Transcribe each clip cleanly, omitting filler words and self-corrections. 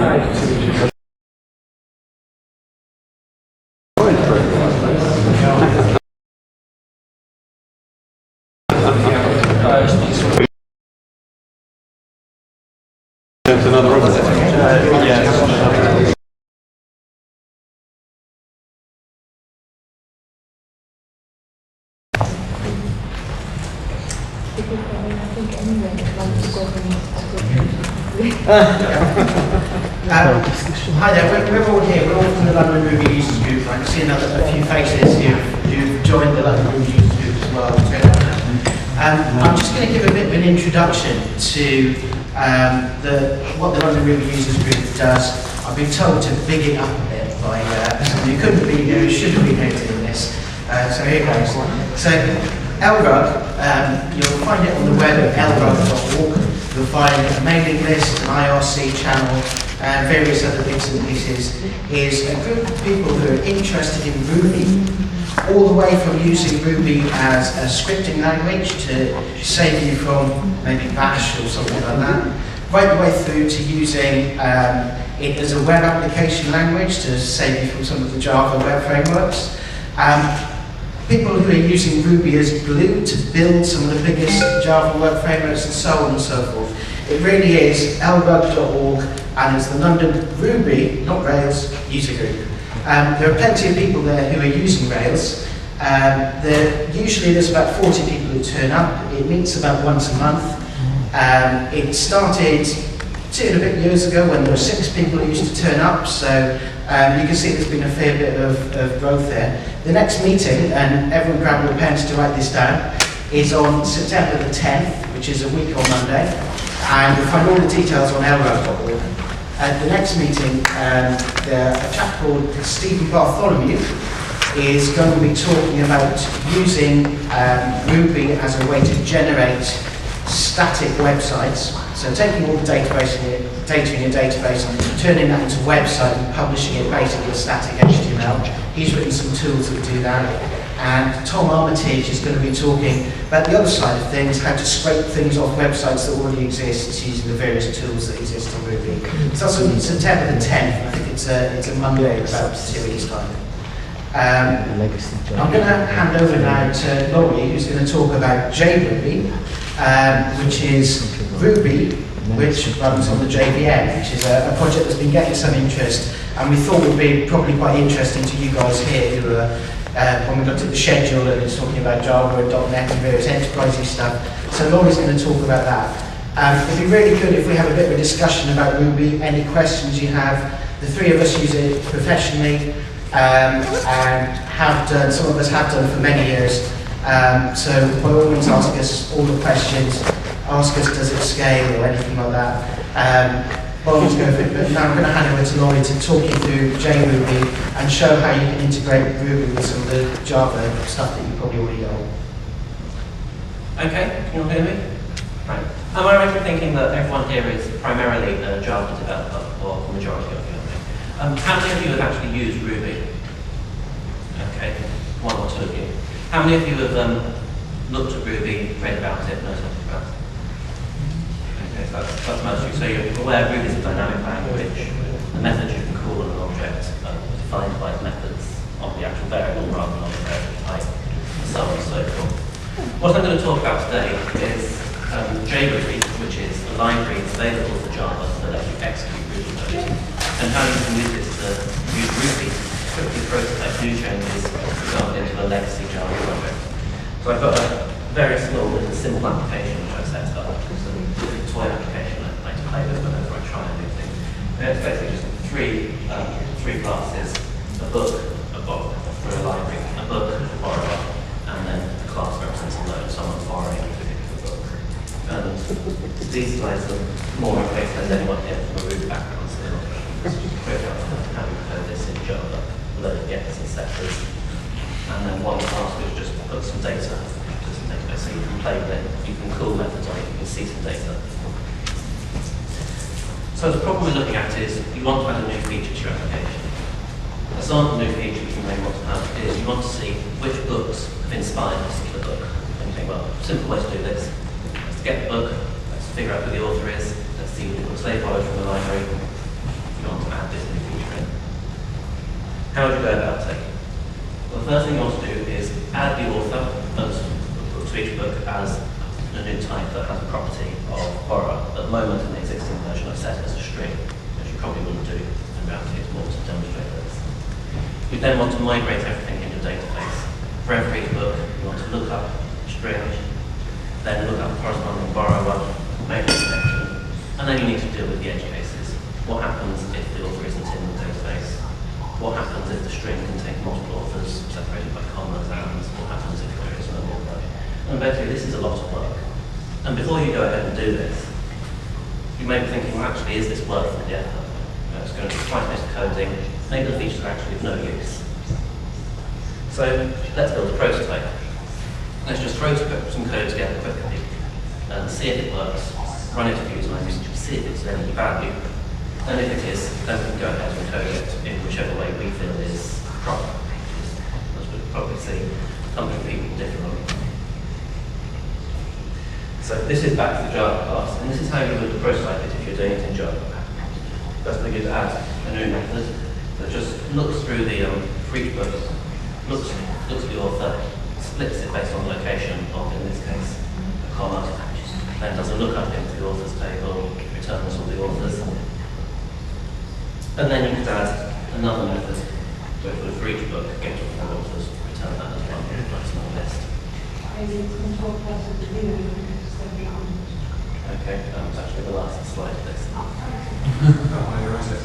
Another room. Hi there, we're all here. We're all from the London Ruby Users Group. I can see a few faces who've joined the London Ruby Users Group as well. I'm just going to give a bit of an introduction to what the London Ruby Users Group does. I've been told to big it up a bit by someone who couldn't be here, who should have been here doing this. So here goes. So LRUG, you'll find it on the web at lrug.org. You'll find a mailing list, an IRC channel, and various other bits and pieces. Is a group of people who are interested in Ruby, all the way from using Ruby as a scripting language to save you from maybe Bash or something like that, right the way through to using it as a web application language to save you from some of the Java web frameworks. People who are using Ruby as glue to build some of the biggest Java web frameworks and so on and so forth. It really is lrug.org, and it's the London Ruby, not Rails, user group. There are plenty of people there who are using Rails. Usually there's about 40 people who turn up. It meets about once a month. It started 2 and a bit years ago when there were 6 people who used to turn up, so you can see there's been a fair bit of growth there. The next meeting, and everyone grab your pens to write this down, is on September the 10th, which is a week on Monday, and you'll find all the details on lrug.org. At the next meeting, a chap called Stephen Bartholomew is going to be talking about using Ruby as a way to generate static websites. So taking all the data in your database, turning that into a website and publishing it basically as static HTML. He's written some tools that do that. And Tom Armitage is going to be talking about the other side of things, how to scrape things off websites that already exist using the various tools that exist in Ruby. So that's on September the 10th, I think it's a Monday, about 2 weeks' time. I'm going to hand over now to Laurie, who's going to talk about JRuby, which is Ruby, which runs on the JVM, which is a project that's been getting some interest, and we thought would be probably quite interesting to you guys here who are, when we looked at the schedule and it's talking about Java and .NET and various enterprisey stuff. So Laurie's going to talk about that. It'd be really good if we have a bit of a discussion about Ruby, any questions you have. The 3 of us use it professionally, and have done, some of us have done for many years. So by all means ask us all the questions, ask us does it scale or anything like that. By all means go for it, but now I'm going to hand over to Laurie to talk you through JRuby and show how you can integrate Ruby with some of the Java stuff that you probably already know. Okay, can you all hear me? Right. Am I right in thinking that everyone here is primarily a Java developer, or the majority of you? How many of you have actually used Ruby? Okay, 1 or 2 of you. How many of you have looked at Ruby, read about it, know something about it? Okay, so that's most of you. So you're aware Ruby is a dynamic language. The methods you can call an object are defined by the methods of the actual variable rather than of the variable type, and so on and so forth. What I'm going to talk about today is JRuby, which is a library available for Java that lets you execute Ruby code, and how you can use it to use Ruby to quickly prototype new changes into a legacy Java project. So I've got a very small little simple application which I've set up. It's a little toy application I like to play with whenever I try a new thing. And it's basically just three classes: a book, a BOF for a library, a book, a borrower, and then a class represents a load, someone borrowing a particular book. And these guys are more in place than anyone here from a Ruby background, so they're not quick up how we code this in Java, load gets and setters. And then one task is just put some data into some database, so you can play with it, you can call methods on it, you can see some data. So the problem we're looking at is you want to add a new feature to your application. A sample new feature you may want to have is you want to see which books have inspired a particular book. And you think, well, simple way to do this is to get the book, let's figure out who the author is, let's see which books they borrowed from the library, this new feature in. How would you go about it? Well, the first thing you want to do is add the author to each book as a new type that has a property of borrower. At the moment, in the existing version, I've set it as a string, which you probably wouldn't do, and reality it's more to demonstrate this. You then want to migrate everything into a database. For every book, you want to look up a string, then look up the corresponding borrower, make a connection, and then you need to deal with the edge cases. What happens if the author isn't in the database? What happens if the string contains multiple authors separated by commas, and what happens if there is no author? And basically, this is a lot of work. And before you go ahead and do this, you may be thinking, well, actually, is this worth the effort? It's going to be quite miscoding. Maybe the features are actually of no use. So let's build a prototype. Let's just throw some code together quickly and see if it works, run it a few times, see if it's of any value. And if it is, then we can go ahead and code it in whichever way we feel is proper. As we'll probably see, company people differ on. So this is back to the Java class, and this is how you would prototype it if you're doing it in Java. First thing is add a new method that just looks through the for each book, looks at the author, splits it based on the location of, in this case, a comma, then does a lookup into the authors table, returns all the authors. And then you could add another method, which would for each book get all the authors, return that as one nice small list. Okay, it's actually the last slide of this. Where is it?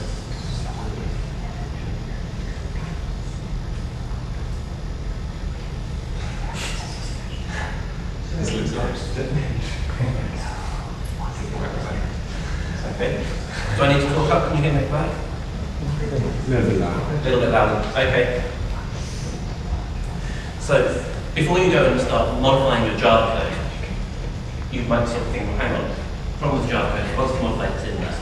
This looks nice, doesn't it? Okay. Do I need to talk up? Can you hear me back? A little bit louder. A little bit louder. Okay. So, before you go and start modifying your Java code, you might sort of think, well, hang on, the problem with Java code is once the modifier is in there,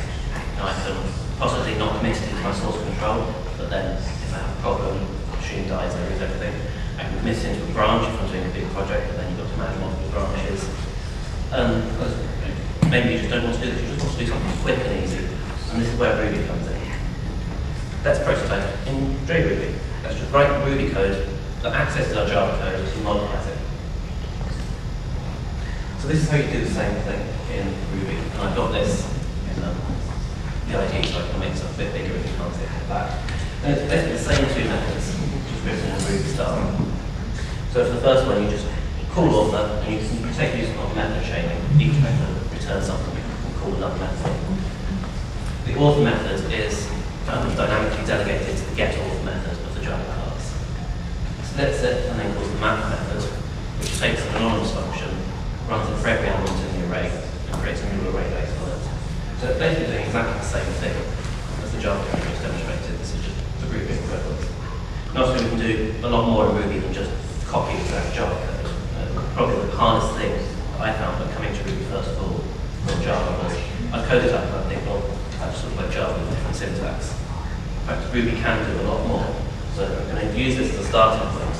now I can possibly not commit it to my source control, but then if I have a problem, machine dies, I lose everything. I can commit it into a branch if I'm doing a big project, but then you've got to manage multiple branches. Maybe you just don't want to do this, you just want to do something quick and easy. And this is where Ruby comes in. Let's prototype in JRuby. Let's just write Ruby code that accesses our Java code and modifies it. So this is how you do the same thing in Ruby. And I've got this in the IDE, so I can make it a bit bigger if you can't see it back. And it's basically the same two methods, just written in Ruby style. So for the first one, you just call author, and you can take use of method chaining. Each method returns something and call another method. The author method is dynamically delegated to the getAuthor method of the Java class. Splits it and then calls the map method, which takes an anonymous function, runs it for every element in the array, and creates a new array based on it. So it's basically doing exactly the same thing as the Java code just demonstrated. This is just the Ruby equivalent. And obviously we can do a lot more in Ruby than just copy exact Java code. Probably the hardest thing that I found when coming to Ruby first of all, from Java, was I code it up and I think, well, I just look like Java with different syntax. In fact, Ruby can do a lot more. So I'm going to use this as a starting point.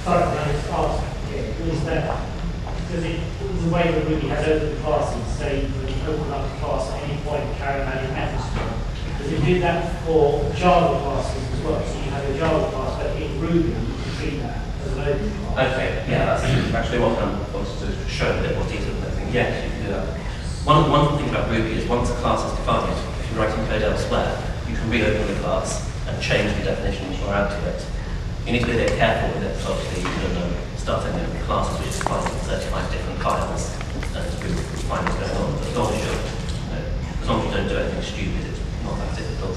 Sorry, can I just ask, is that, does it, the way that Ruby has open classes, say when you open up a class at any point, carry out your methods, does it do that for Java classes as well? So you have a Java class, but in Ruby, you can treat that as an open class. Okay, yeah, that's actually what I wanted to show a bit more detail. I think, yes, you can do that. One thing about Ruby is once a class is defined, if you're writing code elsewhere, you can reopen the class and change the definitions or add to it. You need to be a bit careful with it, so obviously you can start ending up with classes which is defined in 35 different files, and it's really fine what's going on. But as long as you don't do anything stupid, it's not that difficult.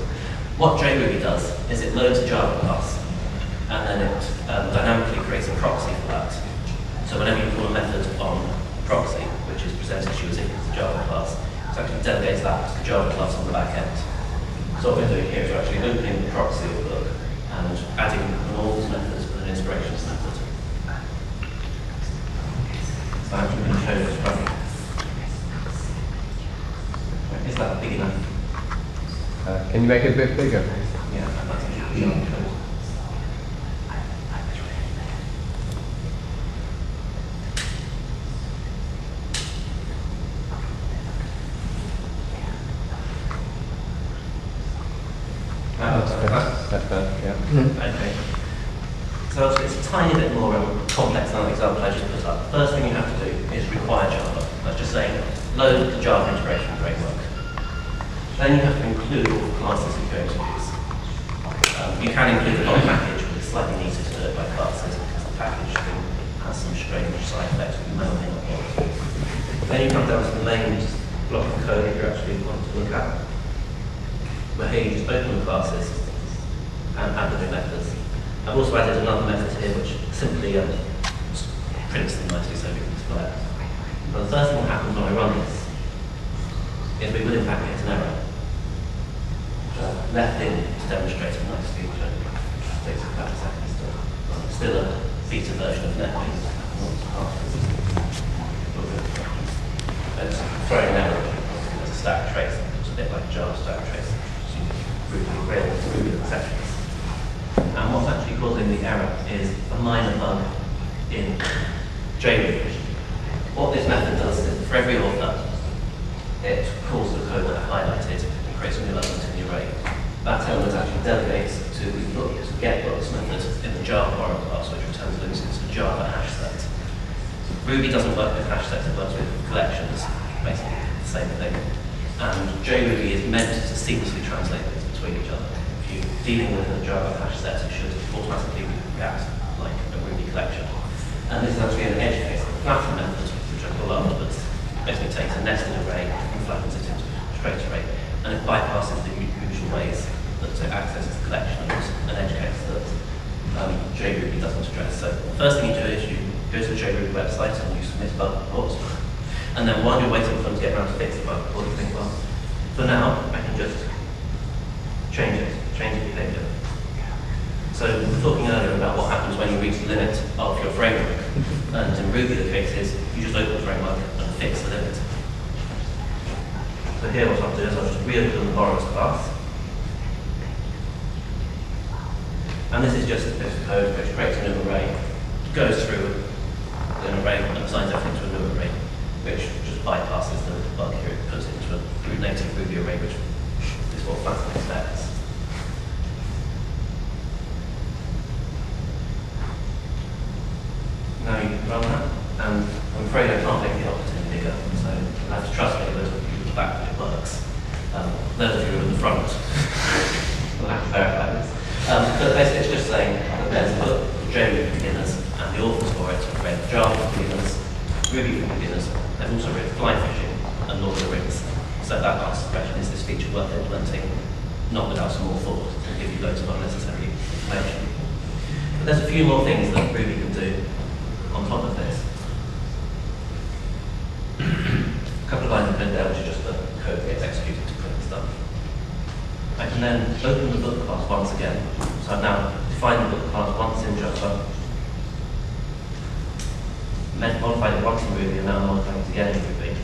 What JRuby does is it loads a Java class, and then it dynamically creates a proxy for that. So whenever you call a method on proxy, which is presented to you as if it's a Java class, it actually delegates that to the Java class on the back end. So what we're doing here is we're actually opening the proxy of the book and adding an authors method and an inspirations method. So I'm actually going to show this running. Is that big enough? Can you make it a bit bigger? Yeah, that's actually beyond code. Okay. So it's a tiny bit more complex than the example I just put up. First thing you have to do is require Java. That's just saying load the Java integration framework. Then you have to include all the classes you're going to use. You can include the whole package, but it's slightly neater to do it by classes because the package has some strange side effects you may or may not want. Then you come down to the main block of code that you actually want to look at, where here you just open the classes and add the new methods. I've also added another method here which simply prints them nicely so we can display it. But the first thing that happens when I run this is we will in fact get an error. Left in to demonstrate a nice feature. It takes about a second still. It's still a beta version of NetBeans. It's throwing an error as a stack trace. It's a bit like Java stack trace. Grails, Groovy exceptions. And what's actually causing the error is a minor bug in JAVAWUG. What this method does is, for every author, it calls the code that I highlighted and creates a new element in the array. That element actually delegates to the getBooks method in the Java borrow class, which returns links into the Java hash set. Ruby doesn't work with hash sets, it works with collections, basically the same thing. And JAVAWUG is meant to seamlessly translate things between each other. If you're dealing with a Java hash set, it should automatically react like a Ruby collection. And this is actually an edge case, a flatten method, which I call afterwards. Basically takes a nested array and flattens it into a straight array. And it bypasses the usual ways that it accesses the collection, and it's an edge case that JAVAWUG doesn't address. So the first thing you do is you go to the JAVAWUG website and you submit bug reports. And then while you're waiting for them to get around to fix the bug report, you think, well, for now, I can just change the behavior. So we were talking earlier about what happens when you reach the limit of your framework. And in Ruby, the case is you just open the framework and fix the limit. So here what I'll do is I'll just reopen the borrows class. And this is just a bit of code which creates a new array, goes through an array and assigns everything to a new array, which just bypasses the bug here. It puts it into a native Ruby array, which is what Flatten expects. Now you can run that, and I'm afraid I can't make the output any bigger, so you'll have to trust me those of you at the back that it works. Those of you who are in the front will have to verify this. But basically it's just saying that there's a book for JAVAWUG for beginners, and the authors for it have read Java for beginners, Ruby for beginners. They've also read fly fishing and Lord of the Rings. So that asks the question, is this feature worth implementing? Not without some more thought, and give you loads of unnecessary information. But there's a few more things that Ruby can do on top of this. A couple of lines of code there, which is just the code that gets executed to print stuff. I can then open the book class once again. So I've now defined the book class once in Java, modified it once in Ruby, and now I'm modifying it again in Ruby.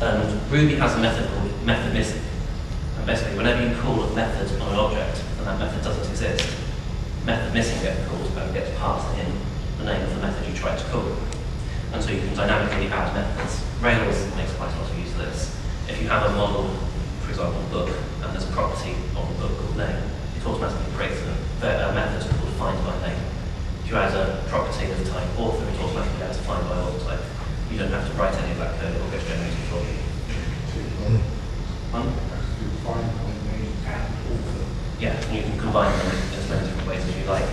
And Ruby has a method called method missing. And basically, whenever you call a method on an object and that method doesn't exist, method missing gets called and gets passed in the name of the method you tried to call. And so you can dynamically add methods. Rails makes quite a lot of use of this. If you have a model, for example, book, and there's a property on the book called name, it automatically creates a method called find by name. If you add a property of the type author, it automatically adds find by author type. You don't have to write any of that code, it all gets generated for you. Yeah, and you can combine them in as many different ways as you like.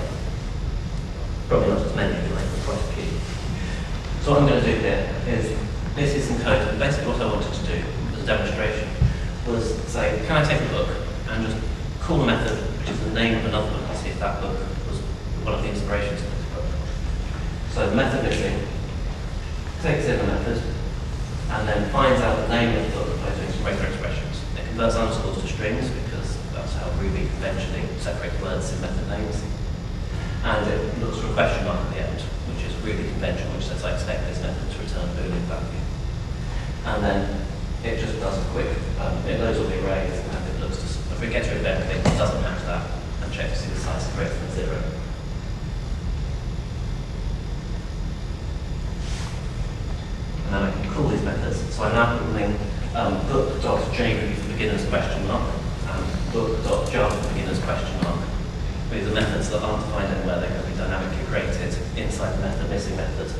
Probably not as many as you like, but quite a few. So what I'm going to do here is, this is some code, and basically what I wanted to do as a demonstration was say, can I take a book and just call a method, which is the name of another book, and see if that book was one of the inspirations of this book. So the method missing takes in the method, and then finds out the name of the book by doing some regular expressions. It converts underscores to strings, because that's how Ruby conventionally separates words in method names. And it looks for a question mark at the end, which is really conventional, which says I expect this method to return a Boolean value. And then it just does a quick, it loads all the arrays, and it looks to, if it gets rid of everything, it doesn't match that, and checks to see the size is greater than 0. And then I can call these methods. So I'm now calling book.jQuery for beginners question mark, and book.java for beginners question mark. with the methods that aren't defined anywhere, they're going to be dynamically created inside the missing method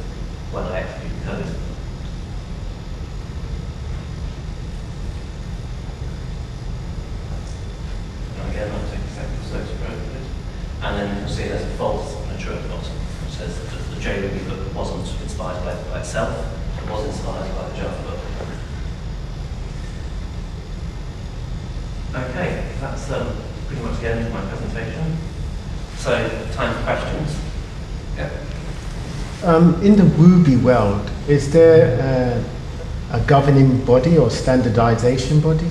when I execute the code. And again, I'll take a second or so to go over it. And then you can see there's a false and a true at the bottom, which says that the JRuby book wasn't inspired by itself, it was inspired by the Java book. Okay, that's pretty much the end of my presentation. So, time for questions. Yeah. In the Ruby world, is there a governing body or standardization body?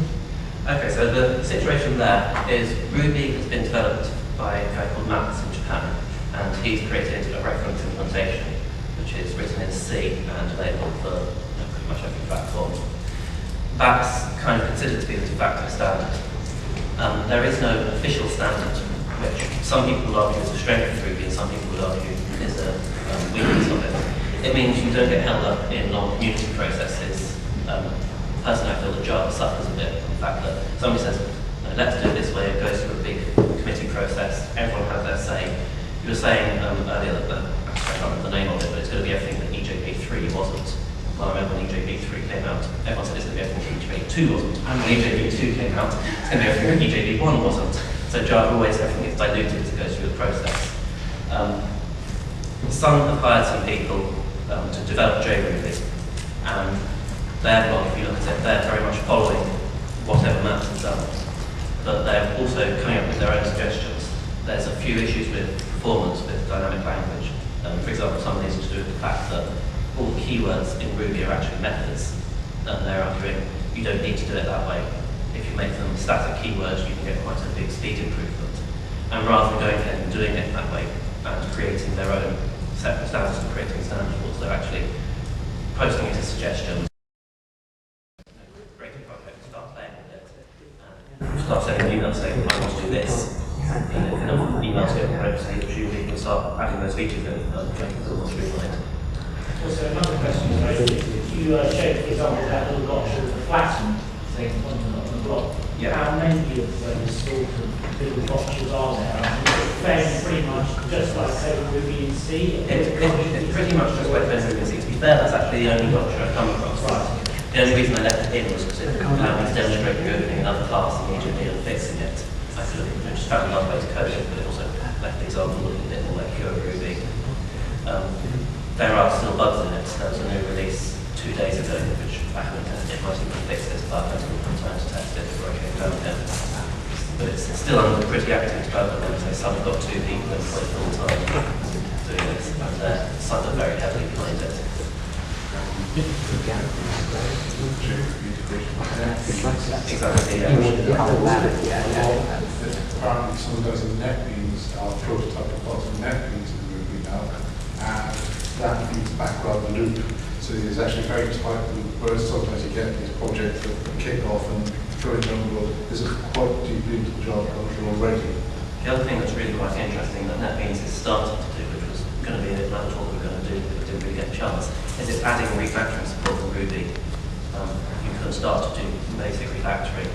Okay, so the situation there is Ruby has been developed by a guy called Max in Japan, and he's created a reference implementation which is written in C and available for pretty much every platform. That's kind of considered to be the de facto standard. There is no official standard, which some people would argue is a strength of Ruby and some people would argue is a weakness of it. It means you don't get held up in long community processes. Personally, I feel that Java suffers a bit from the fact that somebody says, no, let's do it this way, it goes through a big committee process, everyone has their say. You were saying earlier that, I can't remember the name of it, but it's going to be everything that EJB3 wasn't. Well, I remember when EJB3 came out, everyone said it's going to be everything that EJB2 wasn't. And when EJB2 came out, it's going to be everything that EJB1 wasn't. So Java always, everything gets diluted as it goes through the process. Some have hired some people to develop JRuby, and their blog, if you look at it, they're very much following whatever Max has done. But they're also coming up with their own suggestions. There's a few issues with performance with dynamic language. For example, some of these are to do with the fact that all the keywords in Ruby are actually methods, and they're arguing you don't need to do it that way. If you make them static keywords, you can get quite a big speed improvement. And rather than going ahead and doing it that way and creating their own separate standards and creating standard rules, they're actually posting it as suggestions. Create a project, start playing with it, and start sending emails saying, I want to do this. Emails get posted, you can start adding those features in and making it more streamlined. Also, another question is, you showed, for example, that little box with the flattened thing on the block. Yeah. How many of those sort of little boxes are there? Fairly pretty much just like code Ruby in C? It's pretty much just like code Ruby in C. To be fair, that's actually the only box I've come across. Right. The only reason I left it in was because it allowed me to demonstrate reopening another class immediately and fixing it. I could have just found another way to code it, but it also left the example looking a bit more like pure Ruby. There are still bugs in it. There was a new release 2 days ago, which I haven't tested. It might even fix this, but I haven't had time to test it before I came down again. But it's still under pretty active development. So some have got 2 people employed full time doing this, and some are very heavily behind it. Exactly, yeah. Apparently some of those NetBeans are prototype parts of NetBeans in Ruby now, and that feeds back rather than loop. So it's actually very tight loop, whereas sometimes you get these projects that kick off and go into the world. This is quite deeply into the Java culture already. The other thing that's really quite interesting that NetBeans is starting to do, which was going to be another talk we were going to do, but we didn't really get a chance, is it's adding refactoring support for Ruby. You can start to do basic refactoring.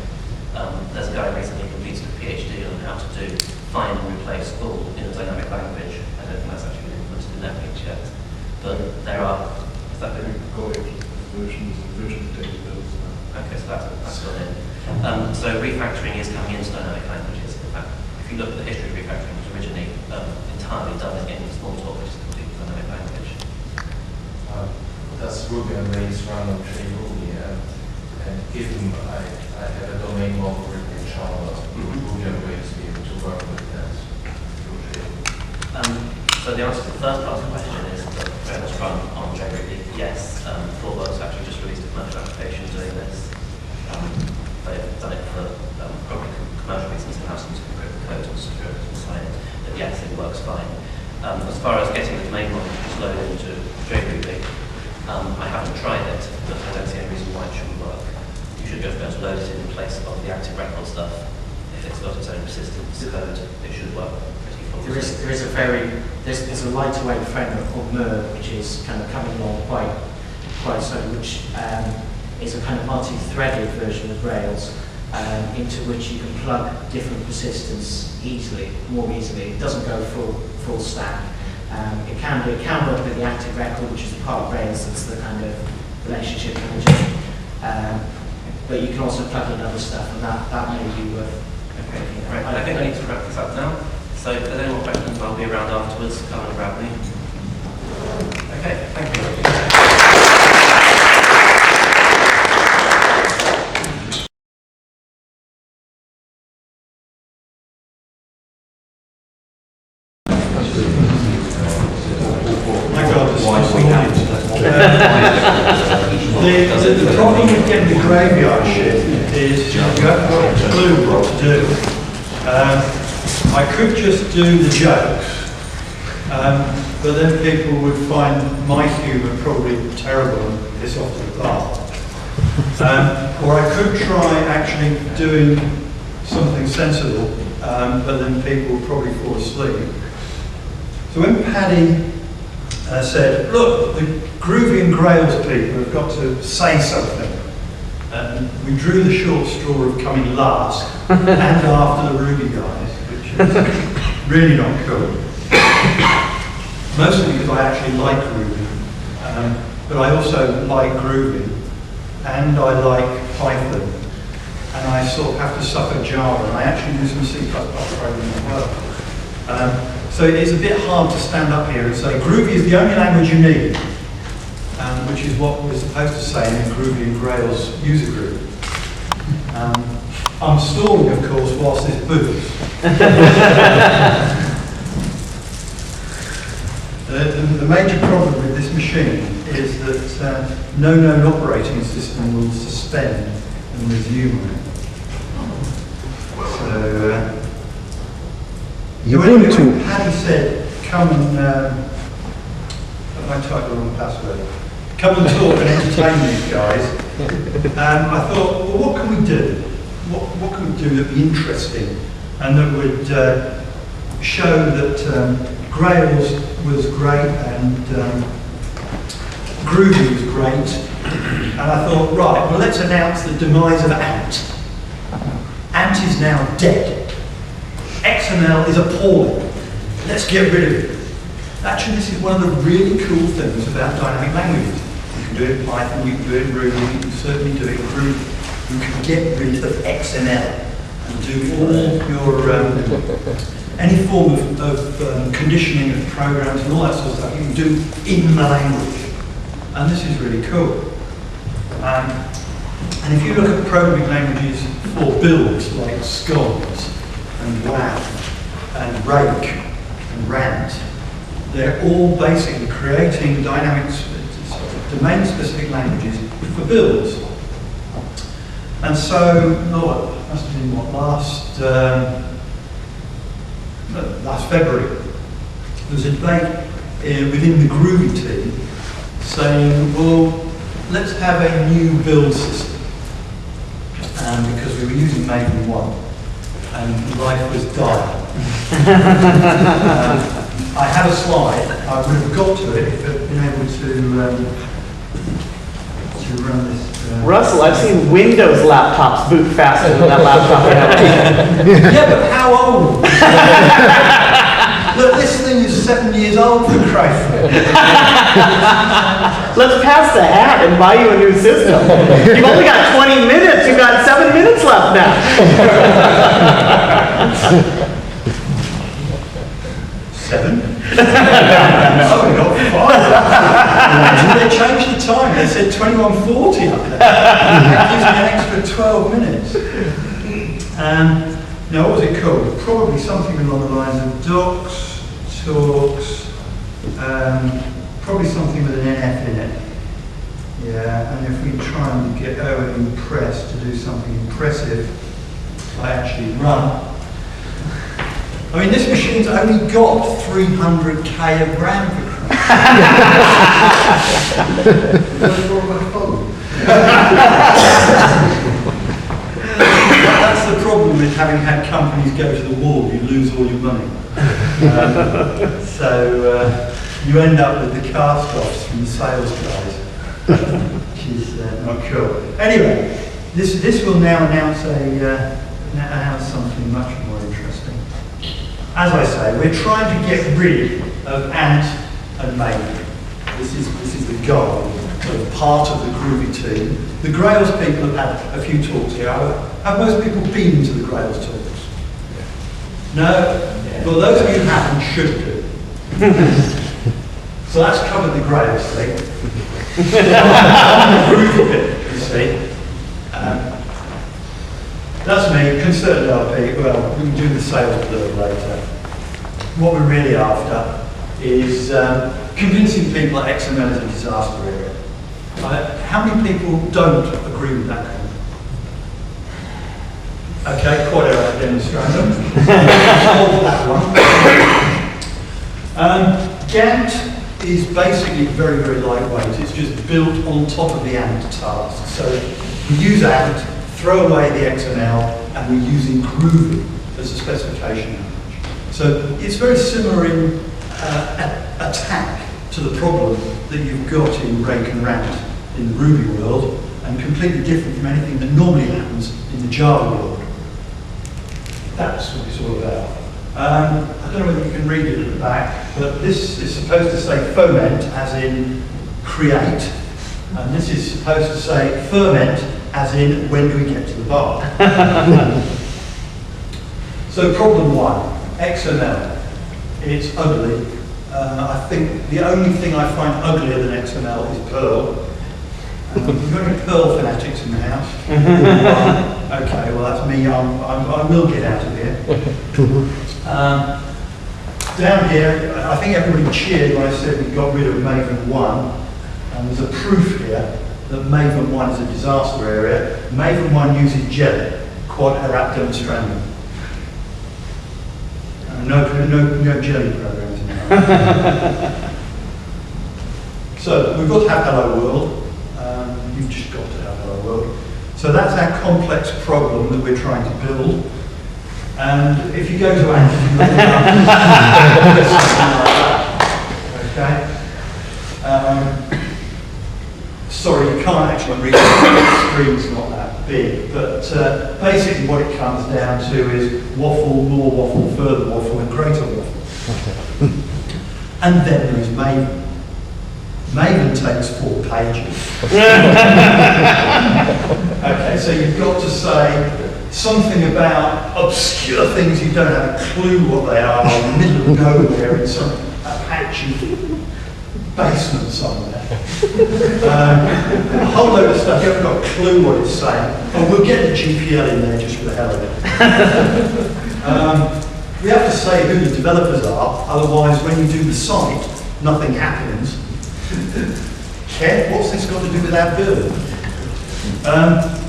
There's a guy recently completed a PhD on how to do find and replace all in a dynamic language. I don't think that's actually been implemented in NetBeans yet. But there are, has that been? Versions of data builds now. Okay, so that's gone in. So refactoring is coming into dynamic languages. In fact, if you look at the history of refactoring, it was originally entirely done in Smalltalk, which is a completely dynamic language. That's Ruby on Rails run on JRuby, and given I have a domain model written in Java, Ruby on Rails be able to work with that through JRuby. So the answer to the first part of the question is that Grails run on JRuby. Yes, Thoughtworks actually just released a commercial application doing this. They've done it for probably commercial reasons and have some encrypted code and security inside it. But yes, it works fine. As far as getting the domain model to load into JRuby, I haven't tried it, but I don't see any reason why it shouldn't work. You should just be able to load it in place of the active record stuff. If it's got its own persistence code, it should work pretty flawlessly. There's a lightweight framework called Merv, which is kind of coming along quite slowly, which is a kind of multi-threaded version of Rails, into which you can plug different persistence easily, more easily. It doesn't go full stack. It can work with the active record, which is part of Grails. That's the kind of relationship manager. But you can also plug in other stuff, and that may be worth. Okay, right. I think I need to wrap this up now. So if there's any more questions, I'll be around afterwards. Come and grab me. Okay, thank you. The problem with getting the graveyard shift is you haven't got a clue what to do. I could just do the jokes, but then people would find my humour probably terrible and piss off to the bar. Or I could try actually doing something sensible, but then people would probably fall asleep. So when Paddy said, look, the Groovy and Grails people have got to say something. And we drew the short straw of coming last and after the Ruby guys, which is really not cool. Mostly because I actually like Ruby, but I also like Groovy, and I like Python, and I sort of have to suffer Java, and I actually do some C++ programming as well. So it's a bit hard to stand up here and say Groovy is the only language you need, which is what we're supposed to say in Groovy and Grails user group. I'm stalling, of course, whilst this boots. The major problem with this machine is that no known operating system will suspend and resume it. So, when Paddy said, come and, I typed the wrong password, come and talk and entertain these guys, I thought, well, what can we do? What can we do that would be interesting and that would show that Grails was great and Groovy was great. And I thought, right, well, let's announce the demise of Ant. Ant is now dead. XML is appalling. Let's get rid of it. Actually, this is one of the really cool things about dynamic languages. You can do it in Python, you can do it in Ruby, you can certainly do it in Groovy. You can get rid of XML and do all your, any form of conditioning of programs and all that sort of stuff you can do in the language. And this is really cool. And if you look at programming languages for builds like scones and WAV and Rake and Rant, they're all basically creating domain-specific languages for builds. And so, it must have been what, last February, there was a debate within the Groovy team saying, well, let's have a new build system. Because we were using Maven 1 and life was dire. I had a slide, I would have got to it if I'd been able to run this. Russell, I've seen Windows laptops boot faster than that laptop I have. Yeah, but how old? Look, this thing is 7 years old, for Christ's sake. Let's pass the hat and buy you a new system. You've only got 20 minutes. You've got 7 minutes left now. 7? Oh, we got 5. They changed the time. They said 21:40 up there. That gives me an extra 12 minutes. Now, what was it called? Probably something along the lines of docs, talks, probably something with an NF in it. Yeah, and if we try and get over impress to do something impressive, I actually run. I mean, this machine's only got 300k of RAM for That's the problem with having had companies go to the wall, you lose all your money. So you end up with the cast-offs from the sales guys, which is not cool. Anyway, This will now announce something much more interesting. As I say, we're trying to get rid of Ant and Maven. This is the goal of part of the Groovy team. The Grails people have had a few talks here. Have most people been to the Grails talks? No? Well, those of you who haven't should do. So that's covered the Grails thing. The Groovy bit, you see. That's me, concerned RP. Well, we can do the sales a little later. What we're really after is convincing people that XML is a disaster area. How many people don't agree with that comment? Okay, quite a demonstration. Solve that one. Gant is basically very, very lightweight. It's just built on top of the Ant task. So we use Ant, throw away the XML, and we're using Groovy as a specification language. So it's very similar in attack to the problem that you've got in Rake and Rant in the Ruby world, and completely different from anything that normally happens in the Java world. That's what it's all about. I don't know whether you can read it at the back, but this is supposed to say foment, as in create, and this is supposed to say ferment, as in when do we get to the bar. So problem one, XML. It's ugly. I think the only thing I find uglier than XML is Perl. We've got any Perl fanatics in the house? Okay, well that's me. I will get out of here. Down here, I think everybody cheered when I said we got rid of Maven 1. And there's a proof here that Maven 1 is a disaster area. Maven 1 uses Jelly, quad eraptum stranding. No Jelly programs in there. So we've got to have Hello World. You've just got to have Hello World. So that's our complex problem that we're trying to build. And if you go to Ant, you look it up, something like that. Okay. Sorry, you can't actually read it. The screen's not that big. But basically what it comes down to is waffle, more waffle, further waffle, and greater waffle. And then there is Maven. Maven takes 4 pages. Okay, so you've got to say something about obscure things you don't have a clue what they are in the middle of nowhere in some Apache basement somewhere. A whole load of stuff, you haven't got a clue what it's saying. But we'll get the GPL in there just for the hell of it. We have to say who the developers are, otherwise when you do the site, nothing happens. Kev, what's this got to do with our build?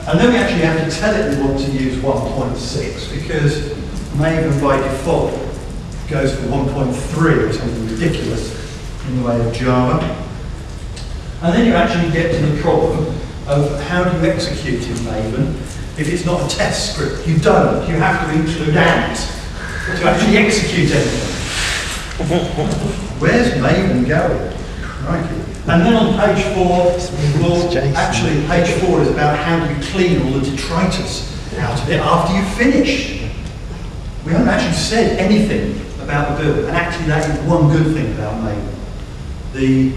And then we actually have to tell it we want to use 1.6 because Maven by default goes for 1.3 or something ridiculous in the way of Java. And then you actually get to the problem of how do you execute in Maven if it's not a test script. You don't. You have to include Ant to actually execute anything. Where's Maven going? Crikey. And then on page 4, well, actually page 4 is about how do you clean all the detritus out of it after you've finished. We haven't actually said anything about the build, and actually that is one good thing about Maven. The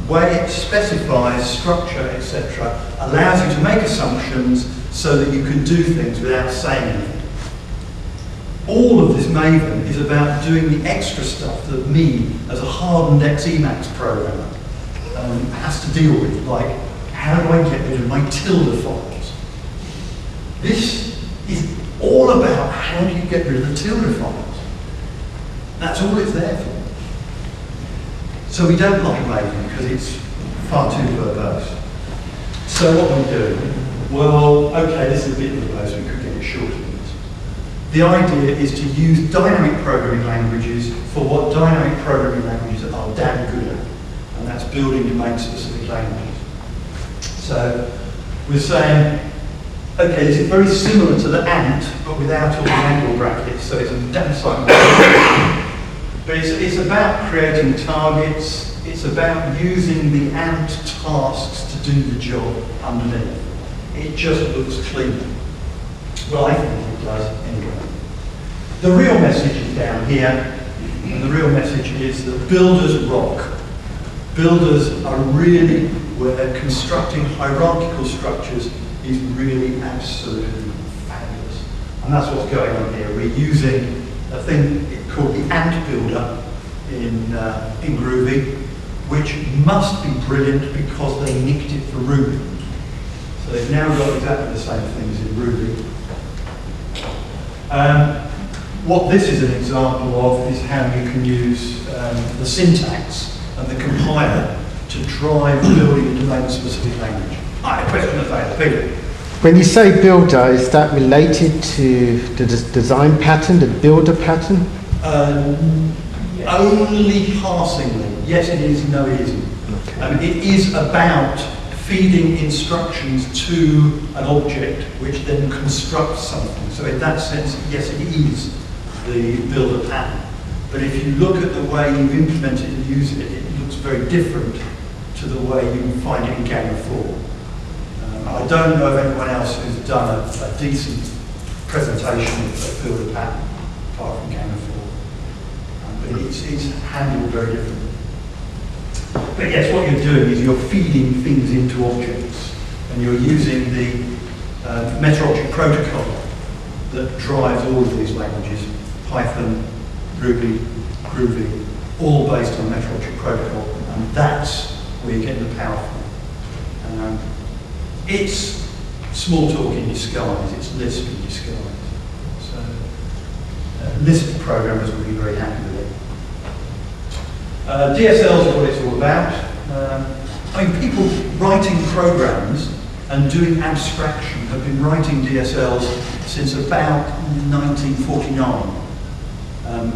way it specifies structure, etc., allows you to make assumptions so that you can do things without saying anything. All of this Maven is about doing the extra stuff that me, as a hardened Emacs programmer, has to deal with, like how do I get rid of my tilde files? This is all about how do you get rid of the tilde files. That's all it's there for. So we don't like Maven because it's far too verbose. So what we do? Well, okay, this is a bit verbose, we could get it shorter than this. The idea is to use dynamic programming languages for what dynamic programming languages are damn good at. And that's building domain-specific languages. So we're saying, okay, this is very similar to the Ant, but without all the angle brackets, so it's a damn sight. But it's about creating targets, it's about using the Ant tasks to do the job underneath. it just looks cleaner. Well, I think it does anyway. The real message is down here, and the real message is that builders rock. Builders are really, where constructing hierarchical structures is really absolutely fabulous. And that's what's going on here. We're using a thing called the Ant Builder in Groovy, which must be brilliant because they nicked it from Ruby. So they've now got exactly the same things in Ruby. What this is an example of is how you can use the syntax and the compiler to drive building a domain-specific language. I have a question about Peter. When you say builder, is that related to the design pattern, the builder pattern? Only passingly. Yes, it is. No, it isn't. Okay. It is about feeding instructions to an object which then constructs something. So in that sense, yes, it is the builder pattern. But if you look at the way you implement it and use it, it looks very different to the way you find it in Gant 4. I don't know of anyone else who's done a decent presentation of builder pattern apart from Gant 4. But it's handled very differently. But yes, what you're doing is you're feeding things into objects, and you're using the meta-object protocol that drives all of these languages, Python, Ruby, Groovy, all based on meta-object protocol, and that's where you get the power from. It's Smalltalk in disguise, it's Lisp in disguise. So Lisp programmers will be very happy with it. DSLs are what it's all about. People writing programs and doing abstraction have been writing DSLs since about 1949.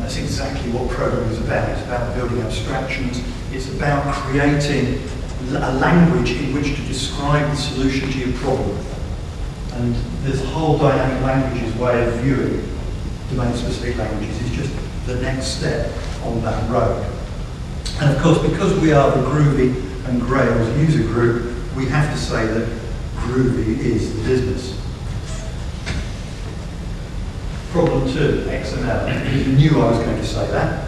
That's exactly what programming is about. It's about building abstractions. It's about creating a language in which to describe the solution to your problem. And this whole dynamic languages way of viewing domain-specific languages is just the next step on that road. And of course, because we are the Groovy and Grails user group, we have to say that Groovy is the business. Problem 2, XML. You knew I was going to say that.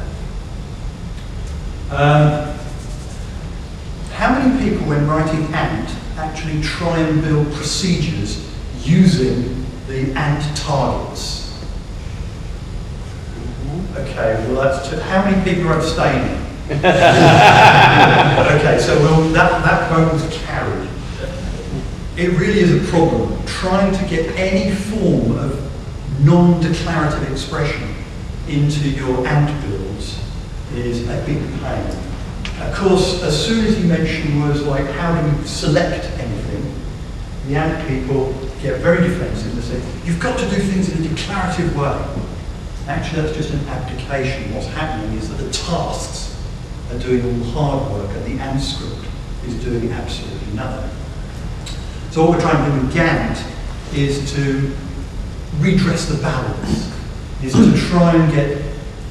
How many people, when writing Ant, actually try and build procedures using the Ant targets? Okay, well that's how many people are abstaining? Okay, so that vote was carried. It really is a problem. Trying to get any form of non-declarative expression into your Ant builds is a big pain. Of course, as soon as you mention words like how do we select anything, the Ant people get very defensive. They say, you've got to do things in a declarative way. Actually, that's just an abdication. What's happening is that the tasks are doing all the hard work and the Ant script is doing absolutely nothing. So what we're trying to do with Gant is to redress the balance, is to try and get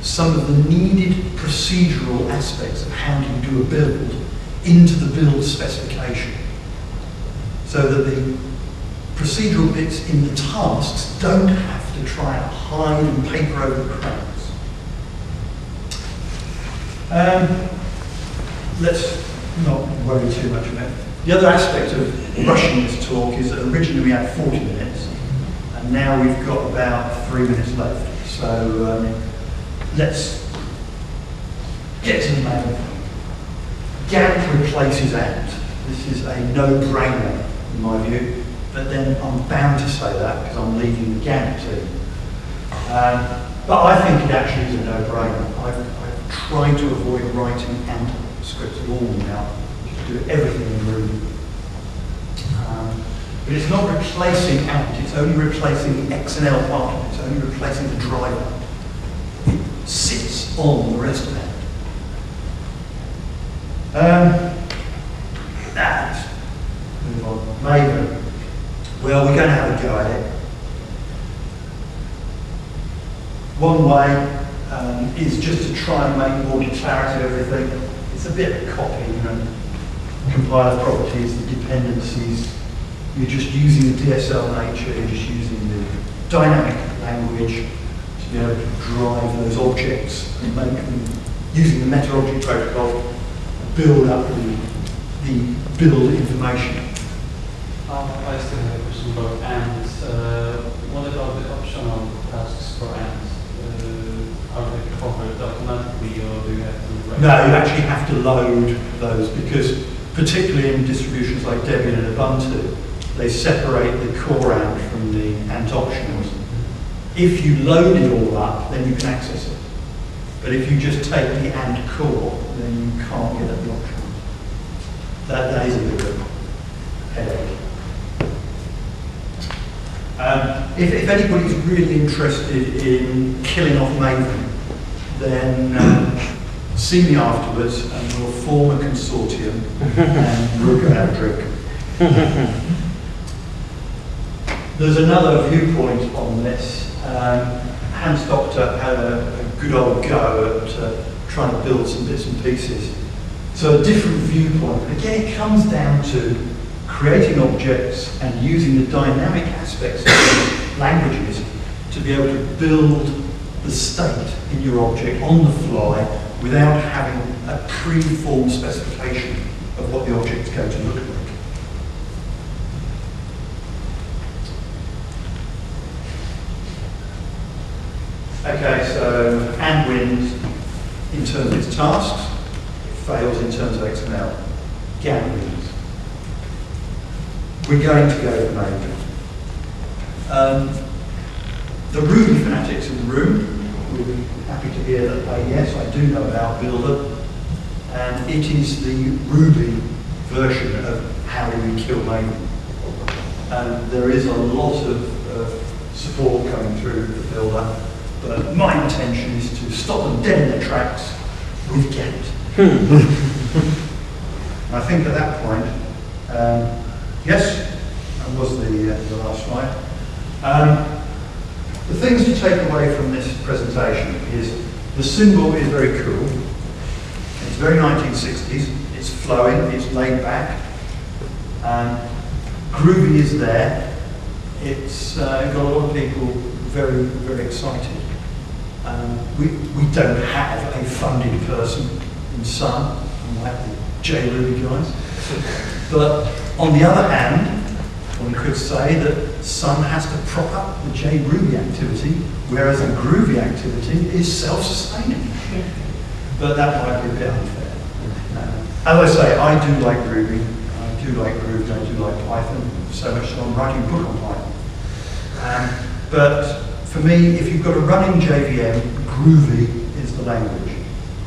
some of the needed procedural aspects of how do you do a build into the build specification, so that the procedural bits in the tasks don't have to try and hide and paper over the cracks. Let's not worry too much about it. The other aspect of rushing this talk is that originally we had 40 minutes, and now we've got about 3 minutes left. So let's get to the main thing. Gant replaces Ant. This is a no-brainer in my view, but then I'm bound to say that because I'm leading the Gant team. But I think it actually is a no-brainer. I've tried to avoid writing Ant scripts at all now, just do everything in Ruby. But it's not replacing Ant, it's only replacing the XML part, it's only replacing the driver. It sits on the rest of Ant. Move on. Maven. Well, we're going to have a go at it. One way is just to try and make more declarative everything. It's a bit of copying and compiler properties, the dependencies, You're just using the DSL nature, you're just using the dynamic language to be able to drive those objects and make them, using the meta-object protocol, build up the build information. I still have a question about ANDs. What about the optional tasks for ANDs? Are they covered automatically, or do you have to write? No, you actually have to load those, because particularly in distributions like Debian and Ubuntu, they separate the core AND from the AND optionals. If you load it all up, then you can access it. But if you just take the AND core, then you can't get at the optionals. That is a bit of a headache. If anybody's really interested in killing off Maven, then see me afterwards and we'll form a consortium and we'll go have a drink. There's another viewpoint on this. Hans Doctor had a good old go at trying to build some bits and pieces. So a different viewpoint. But again, it comes down to creating objects and using the dynamic aspects of these languages to be able to build the state in your object on the fly without having a pre-formed specification of what the object is going to look like. Okay, so AND wins in terms of its tasks, it fails in terms of XML. Gant wins. We're going to go for Maven. The Ruby fanatics in the room will be happy to hear that, yes, I do know about Builder, and it is the Ruby version of how do we kill Maven. And there is a lot of support coming through the Builder, but my intention is to stop them dead in their tracks with Gant. I think at that point, yes, that was the last slide. The things to take away from this presentation is the symbol is very cool. It's very 1960s. It's flowing. It's laid back. Groovy is there. It's got a lot of people very, very excited. We don't have a funded person in Sun, unlike the JRuby guys. But on the other hand, one could say that Sun has to prop up the JRuby activity, whereas the Groovy activity is self-sustaining. But that might be a bit unfair. As I say, I do like Ruby, I do like Groovy, I do like Python, so much so I'm writing a book on Python. But for me, if you've got a running JVM, Groovy is the language.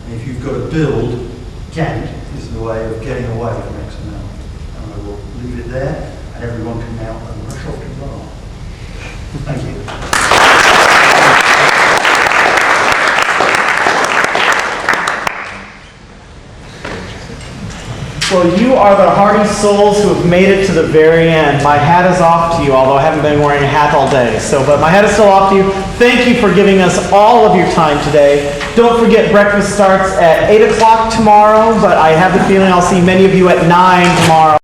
And if you've got a build, Gant is the way of getting away from XML. And I will leave it there, and everyone can now rush off to the bar. Thank you. Well, you are the hardy souls who have made it to the very end. My hat is off to you, although I haven't been wearing a hat all day. But my hat is still off to you. Thank you for giving us all of your time today. Don't forget, breakfast starts at 8 o'clock tomorrow, but I have the feeling I'll see many of you at 9 tomorrow.